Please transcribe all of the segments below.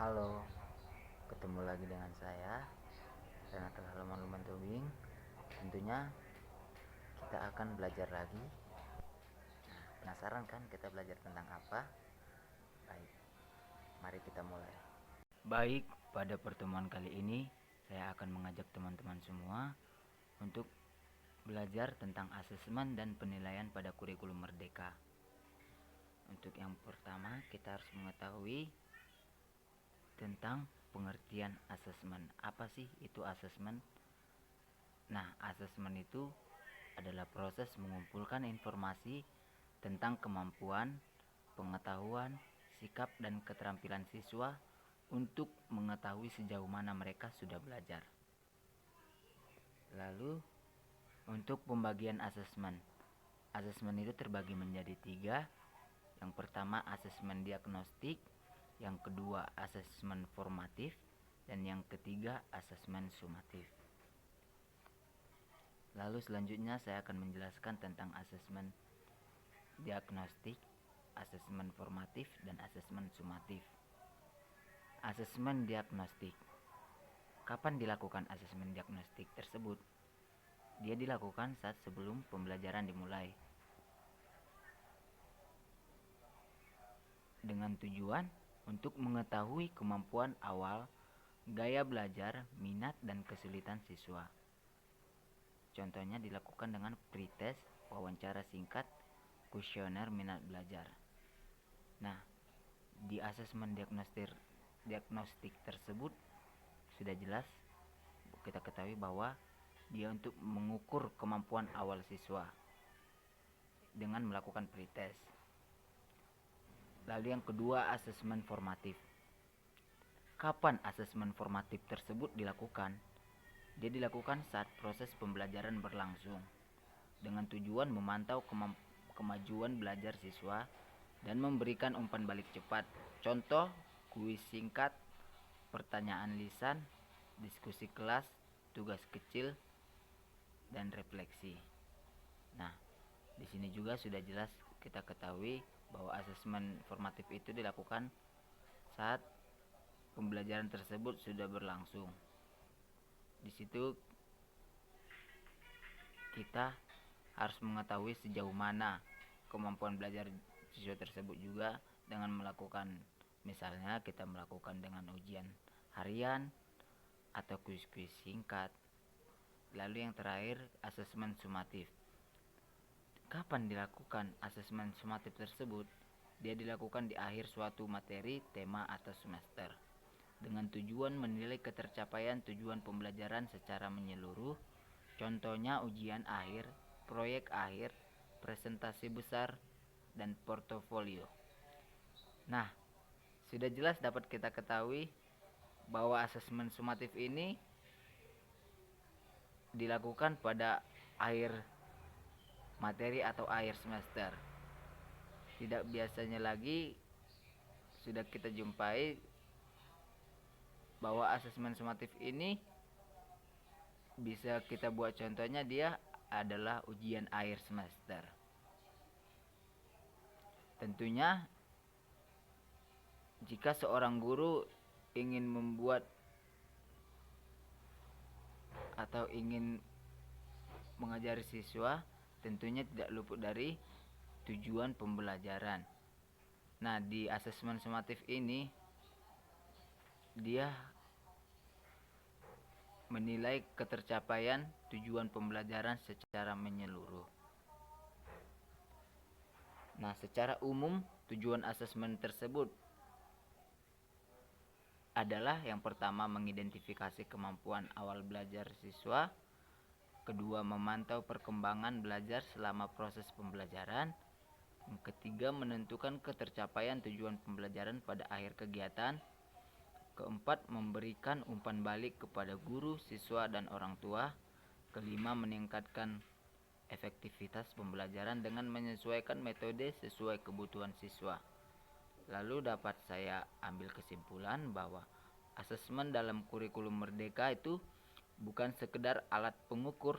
Halo, ketemu lagi dengan saya Renata Halaman Tobing. Tentunya kita akan belajar lagi. Penasaran kan kita belajar tentang apa? Baik, mari kita mulai. Baik, pada pertemuan kali ini saya akan mengajak teman-teman semua untuk belajar tentang asesmen dan penilaian pada kurikulum Merdeka. Untuk yang pertama, kita harus mengetahui tentang pengertian asesmen. Apa sih itu asesmen? Nah, asesmen itu adalah proses mengumpulkan informasi tentang kemampuan, pengetahuan, sikap, dan keterampilan siswa untuk mengetahui sejauh mana mereka sudah belajar. Lalu, untuk pembagian asesmen. Asesmen itu terbagi menjadi 3. Yang pertama asesmen diagnostik, yang kedua asesmen formatif, dan yang ketiga asesmen sumatif. Lalu selanjutnya saya akan menjelaskan tentang asesmen diagnostik, asesmen formatif, dan asesmen sumatif. Asesmen diagnostik. Kapan dilakukan asesmen diagnostik tersebut? Dia dilakukan saat sebelum pembelajaran dimulai, dengan tujuan untuk mengetahui kemampuan awal, gaya belajar, minat, dan kesulitan siswa. Contohnya dilakukan dengan pretest, wawancara singkat, kuesioner minat belajar. Nah, di asesmen diagnostik tersebut sudah jelas kita ketahui bahwa dia untuk mengukur kemampuan awal siswa dengan melakukan pretest. Lalu yang kedua asesmen formatif. Kapan asesmen formatif tersebut dilakukan? Dia dilakukan saat proses pembelajaran berlangsung dengan tujuan memantau kemajuan belajar siswa dan memberikan umpan balik cepat. Contoh, kuis singkat, pertanyaan lisan, diskusi kelas, tugas kecil, dan refleksi. Nah, di sini juga sudah jelas kita ketahui bahwa asesmen formatif itu dilakukan saat pembelajaran tersebut sudah berlangsung. Di situ kita harus mengetahui sejauh mana kemampuan belajar siswa tersebut juga dengan melakukan, misalnya kita melakukan dengan ujian harian atau kuis-kuis singkat. Lalu yang terakhir asesmen sumatif. Kapan dilakukan asesmen sumatif tersebut? Dia dilakukan di akhir suatu materi, tema, atau semester dengan tujuan menilai ketercapaian tujuan pembelajaran secara menyeluruh. Contohnya ujian akhir, proyek akhir, presentasi besar, dan portofolio. Nah, sudah jelas dapat kita ketahui bahwa asesmen sumatif ini dilakukan pada akhir materi atau akhir semester. Tidak biasanya lagi sudah kita jumpai bahwa asesmen sumatif ini bisa kita buat contohnya, dia adalah ujian akhir semester. Tentunya jika seorang guru ingin membuat atau ingin mengajari siswa, tentunya tidak luput dari tujuan pembelajaran. Nah, di asesmen sumatif ini dia menilai ketercapaian tujuan pembelajaran secara menyeluruh. Nah, secara umum tujuan asesmen tersebut adalah yang pertama mengidentifikasi kemampuan awal belajar siswa, kedua memantau perkembangan belajar selama proses pembelajaran, yang ketiga menentukan ketercapaian tujuan pembelajaran pada akhir kegiatan, keempat memberikan umpan balik kepada guru, siswa, dan orang tua, kelima meningkatkan efektivitas pembelajaran dengan menyesuaikan metode sesuai kebutuhan siswa. Lalu dapat saya ambil kesimpulan bahwa asesmen dalam kurikulum Merdeka itu bukan sekedar alat pengukur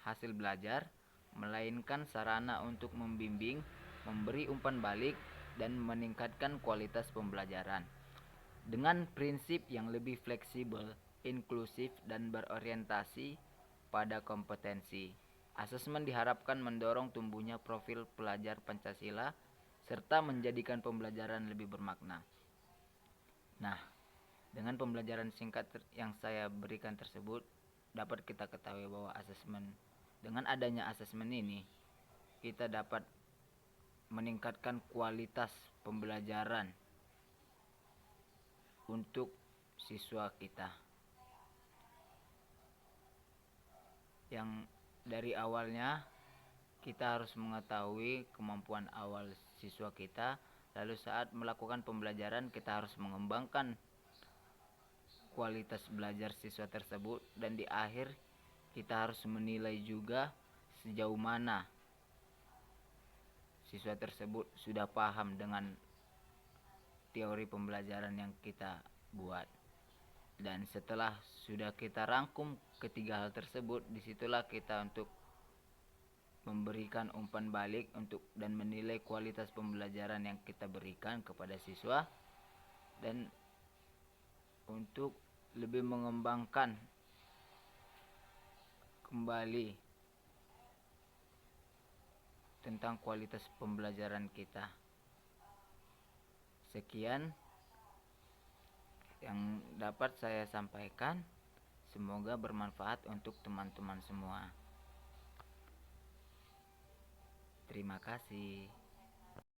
hasil belajar, melainkan sarana untuk membimbing, memberi umpan balik, dan meningkatkan kualitas pembelajaran. dengan prinsip yang lebih fleksibel, inklusif, dan berorientasi pada kompetensi. Asesmen diharapkan mendorong tumbuhnya profil pelajar Pancasila serta menjadikan pembelajaran lebih bermakna. Nah, dengan pembelajaran singkat yang saya berikan tersebut, dapat kita ketahui bahwa dengan adanya asesmen ini, kita dapat meningkatkan kualitas pembelajaran untuk siswa kita. Yang dari awalnya kita harus mengetahui kemampuan awal siswa kita, lalu saat melakukan pembelajaran kita harus mengembangkan kualitas belajar siswa tersebut, dan di akhir kita harus menilai juga sejauh mana siswa tersebut sudah paham dengan teori pembelajaran yang kita buat. Dan setelah sudah kita rangkum ketiga hal tersebut, disitulah kita untuk memberikan umpan balik dan menilai kualitas pembelajaran yang kita berikan kepada siswa, dan untuk lebih mengembangkan kembali tentang kualitas pembelajaran kita. Sekian yang dapat saya sampaikan, semoga bermanfaat untuk teman-teman semua. Terima kasih.